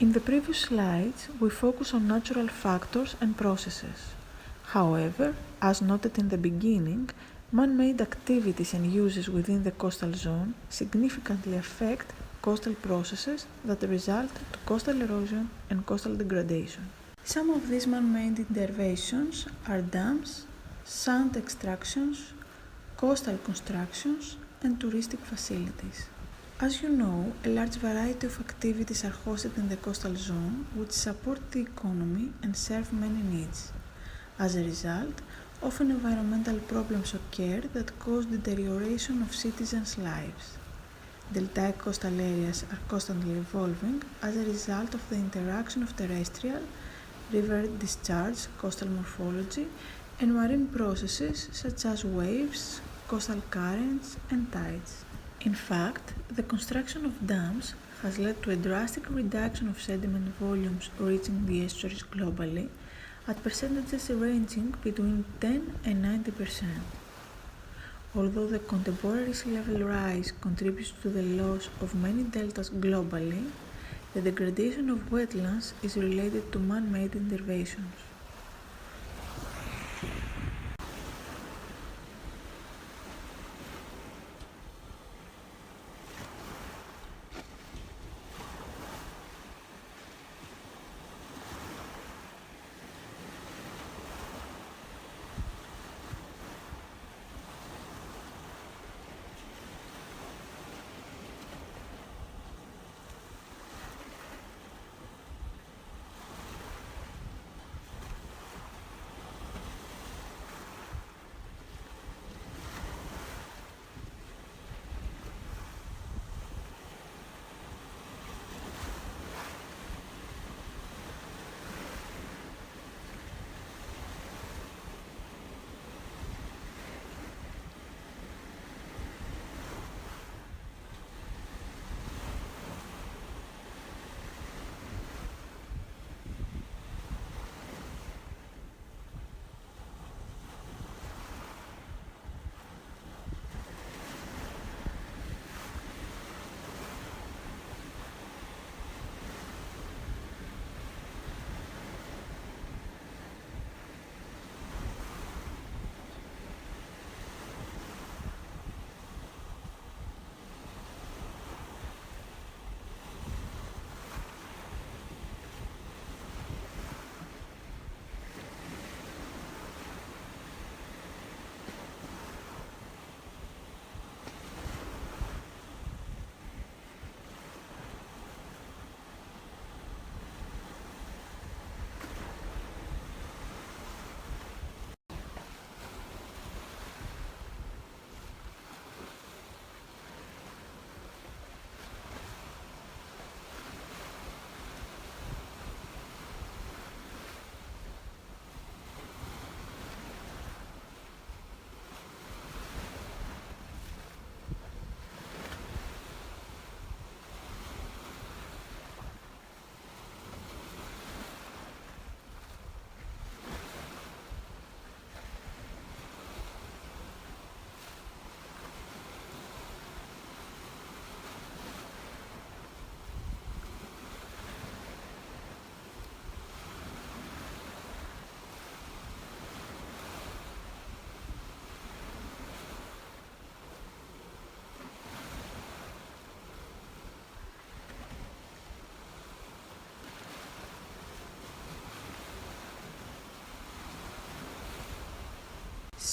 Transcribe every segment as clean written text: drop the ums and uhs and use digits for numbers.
In the previous slides, we focus on natural factors and processes. However, as noted in the beginning, man-made activities and uses within the coastal zone significantly affect coastal processes that result to coastal erosion and coastal degradation. Some of these man-made interventions are dams, sand extractions, coastal constructions, and touristic facilities. As you know, a large variety of activities are hosted in the coastal zone which support the economy and serve many needs. As a result, often environmental problems occur that cause deterioration of citizens' lives. Deltaic coastal areas are constantly evolving as a result of the interaction of terrestrial, river discharge, coastal morphology, and marine processes such as waves, coastal currents, and tides. In fact, the construction of dams has led to a drastic reduction of sediment volumes reaching the estuaries globally at percentages ranging between 10 and 90%. Although the contemporary sea level rise contributes to the loss of many deltas globally, the degradation of wetlands is related to man-made interventions.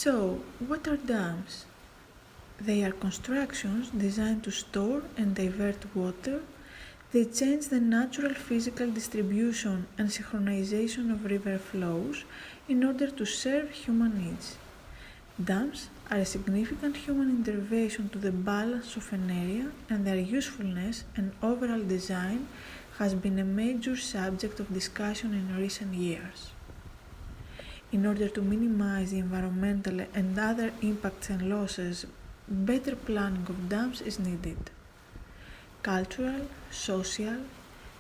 So, what are dams? They are constructions designed to store and divert water. They change the natural physical distribution and synchronization of river flows in order to serve human needs. Dams are a significant human intervention to the balance of an area, and their usefulness and overall design has been a major subject of discussion in recent years. In order to minimize the environmental and other impacts and losses, better planning of dams is needed. Cultural, social,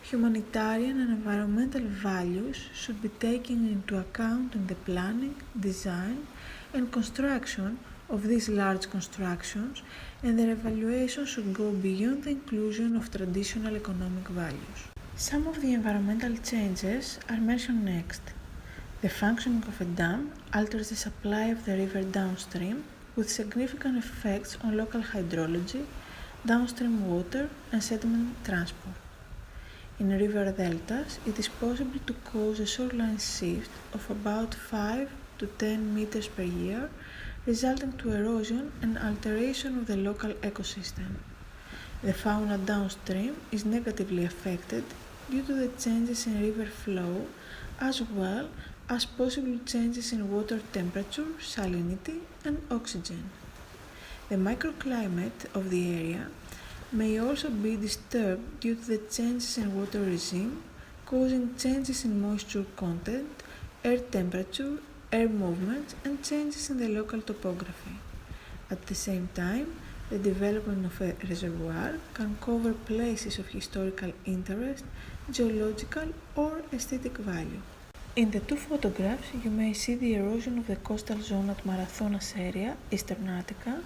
humanitarian and environmental values should be taken into account in the planning, design and construction of these large constructions, and their evaluation should go beyond the inclusion of traditional economic values. Some of the environmental changes are mentioned next. The functioning of a dam alters the supply of the river downstream with significant effects on local hydrology, downstream water and sediment transport. In river deltas, it is possible to cause a shoreline shift of about 5 to 10 meters per year, resulting to erosion and alteration of the local ecosystem. The fauna downstream is negatively affected due to the changes in river flow as well as possible changes in water temperature, salinity and oxygen. The microclimate of the area may also be disturbed due to the changes in water regime, causing changes in moisture content, air temperature, air movement, and changes in the local topography. At the same time, the development of a reservoir can cover places of historical interest, geological, or aesthetic value. In the two photographs, you may see the erosion of the coastal zone at Marathonas area, Eastern Attica,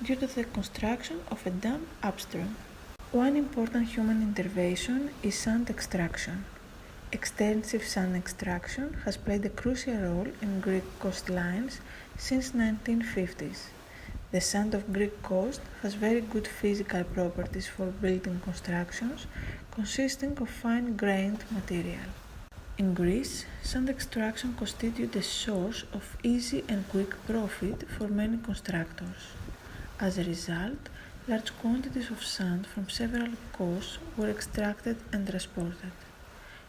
due to the construction of a dam upstream. One important human intervention is sand extraction. Extensive sand extraction has played a crucial role in Greek coastlines since 1950s. The sand of Greek coast has very good physical properties for building constructions, consisting of fine-grained material. In Greece, sand extraction constituted a source of easy and quick profit for many constructors. As a result, large quantities of sand from several coasts were extracted and transported.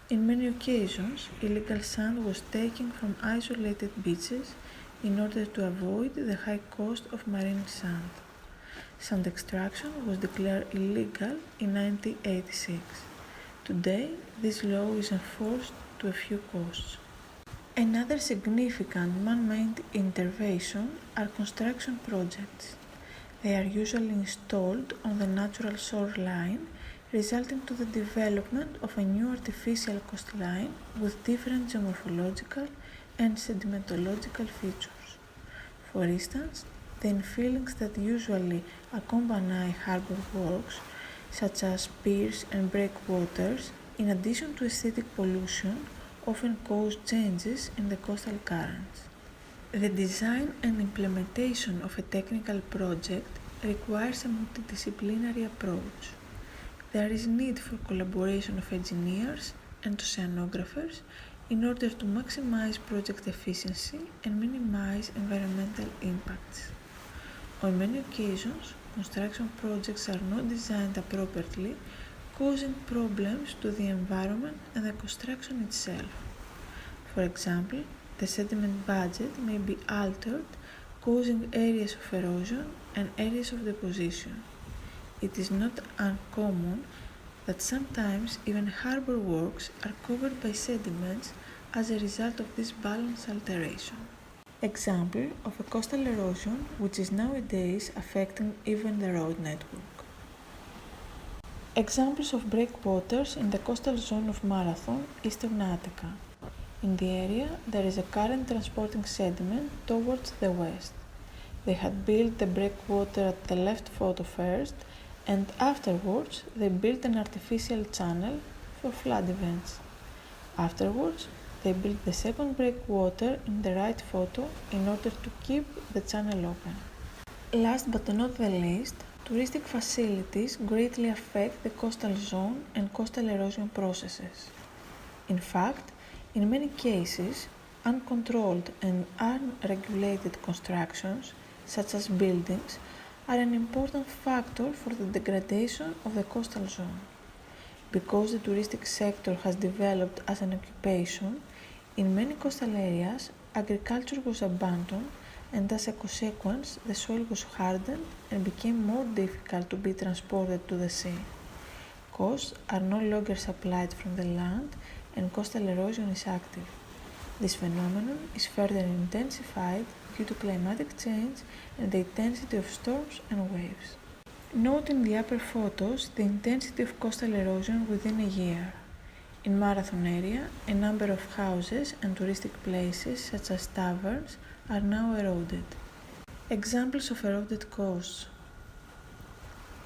In many occasions, illegal sand was taken from isolated beaches in order to avoid the high cost of marine sand. Sand extraction was declared illegal in 1986. Today, this law is enforced to a few coasts. Another significant man-made intervention are construction projects. They are usually installed on the natural shoreline, resulting to the development of a new artificial coastline with different geomorphological and sedimentological features. For instance, the infillings that usually accompany harbor works, such as piers and breakwaters, in addition to aesthetic pollution, often cause changes in the coastal currents. The design and implementation of a technical project requires a multidisciplinary approach. There is need for collaboration of engineers and oceanographers in order to maximize project efficiency and minimize environmental impacts. On many occasions, construction projects are not designed appropriately, causing problems to the environment and the construction itself. For example, the sediment budget may be altered, causing areas of erosion and areas of deposition. It is not uncommon that sometimes even harbor works are covered by sediments as a result of this balance alteration. Example of a coastal erosion which is nowadays affecting even the road network. Examples of breakwaters in the coastal zone of Marathon, Eastern Attica. In the area, there is a current transporting sediment towards the west. They had built the breakwater at the left photo first, and afterwards they built an artificial channel for flood events. Afterwards, they built the second breakwater in the right photo in order to keep the channel open. Last but not the least, touristic facilities greatly affect the coastal zone and coastal erosion processes. In fact, in many cases, uncontrolled and unregulated constructions, such as buildings, are an important factor for the degradation of the coastal zone. Because the touristic sector has developed as an occupation, in many coastal areas, agriculture was abandoned, and as a consequence, the soil was hardened and became more difficult to be transported to the sea. Coasts are no longer supplied from the land, and coastal erosion is active. This phenomenon is further intensified due to climatic change and the intensity of storms and waves. Note in the upper photos the intensity of coastal erosion within a year. In Marathon area, a number of houses and touristic places such as taverns are now eroded. Examples of eroded coasts.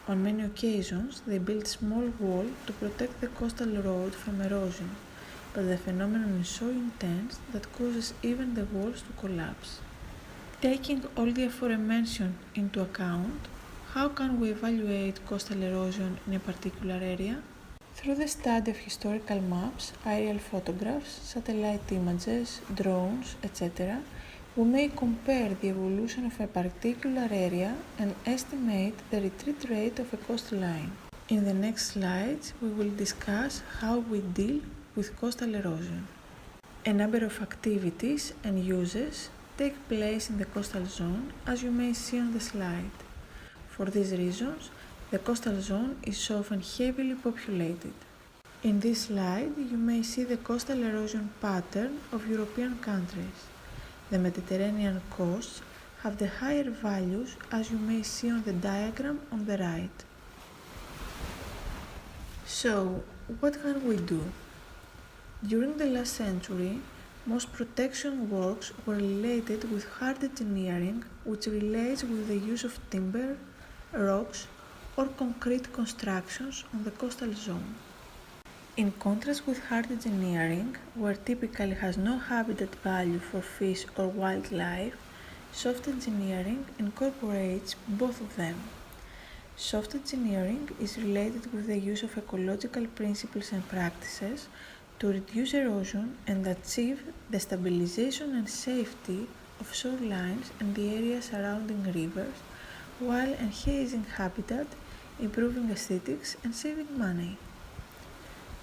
On many occasions, they build small walls to protect the coastal road from erosion, but the phenomenon is so intense that causes even the walls to collapse. Taking all the aforementioned into account, how can we evaluate coastal erosion in a particular area? Through the study of historical maps, aerial photographs, satellite images, drones, etc., we may compare the evolution of a particular area and estimate the retreat rate of a coastline. In the next slides, we will discuss how we deal with coastal erosion. A number of activities and uses take place in the coastal zone, as you may see on the slide. For these reasons, the coastal zone is often heavily populated. In this slide, you may see the coastal erosion pattern of European countries. The Mediterranean coasts have the higher values, as you may see on the diagram on the right. So, what can we do? During the last century, most protection works were related with hard engineering, which relates with the use of timber, rocks, or concrete constructions on the coastal zone. In contrast with hard engineering, where typically has no habitat value for fish or wildlife, soft engineering incorporates both of them. Soft engineering is related with the use of ecological principles and practices to reduce erosion and achieve the stabilization and safety of shorelines and the areas surrounding rivers, while enhancing habitat, improving aesthetics, and saving money.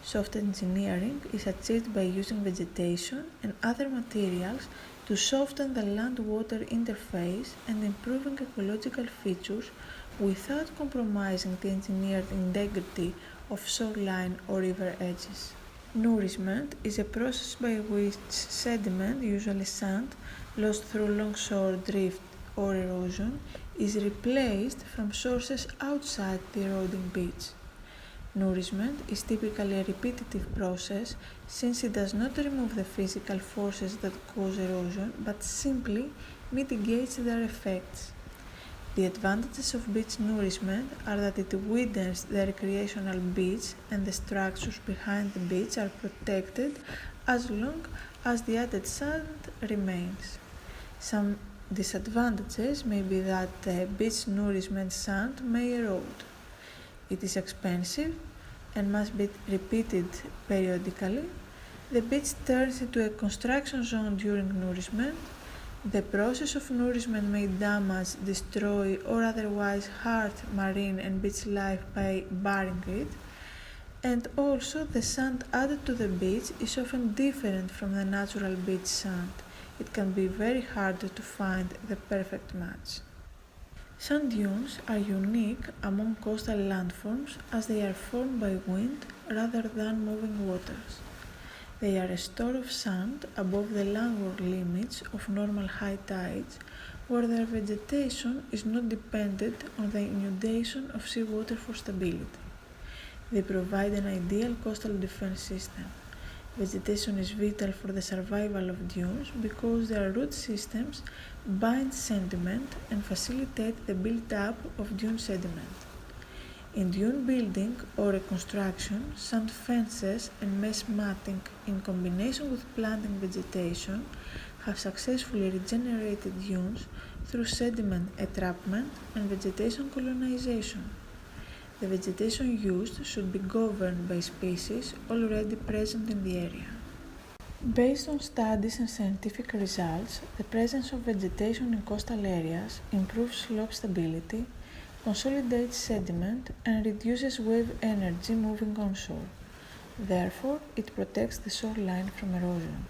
Soft engineering is achieved by using vegetation and other materials to soften the land-water interface and improving ecological features without compromising the engineered integrity of shoreline or river edges. Nourishment is a process by which sediment, usually sand, lost through longshore drift or erosion, is replaced from sources outside the eroding beach. Nourishment is typically a repetitive process since it does not remove the physical forces that cause erosion but simply mitigates their effects. The advantages of beach nourishment are that it widens the recreational beach and the structures behind the beach are protected as long as the added sand remains. Some disadvantages may be that the beach nourishment sand may erode. It is expensive and must be repeated periodically. The beach turns into a construction zone during nourishment. The process of nourishment may damage, destroy, or otherwise hurt marine and beach life by burying it. And also, the sand added to the beach is often different from the natural beach sand. It can be very hard to find the perfect match. Sand dunes are unique among coastal landforms as they are formed by wind rather than moving waters. They are a store of sand above the landward limits of normal high tides, where their vegetation is not dependent on the inundation of seawater for stability. They provide an ideal coastal defense system. Vegetation is vital for the survival of dunes because their root systems bind sediment and facilitate the build-up of dune sediment. In dune building or reconstruction, sand fences and mesh matting in combination with planting vegetation have successfully regenerated dunes through sediment entrapment and vegetation colonization. The vegetation used should be governed by species already present in the area. Based on studies and scientific results, the presence of vegetation in coastal areas improves slope stability, consolidates sediment, and reduces wave energy moving onshore. Therefore, it protects the shoreline from erosion.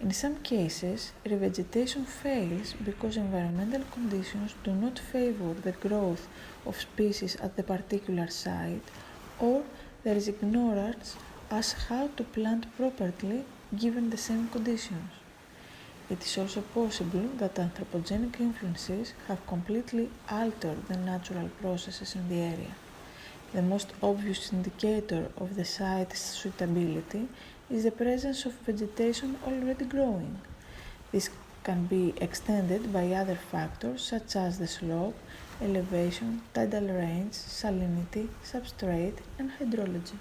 In some cases, revegetation fails because environmental conditions do not favor the growth of species at the particular site, or there is ignorance as how to plant properly given the same conditions. It is also possible that anthropogenic influences have completely altered the natural processes in the area. The most obvious indicator of the site's suitability is the presence of vegetation already growing. This can be extended by other factors such as the slope, elevation, tidal range, salinity, substrate, and hydrology.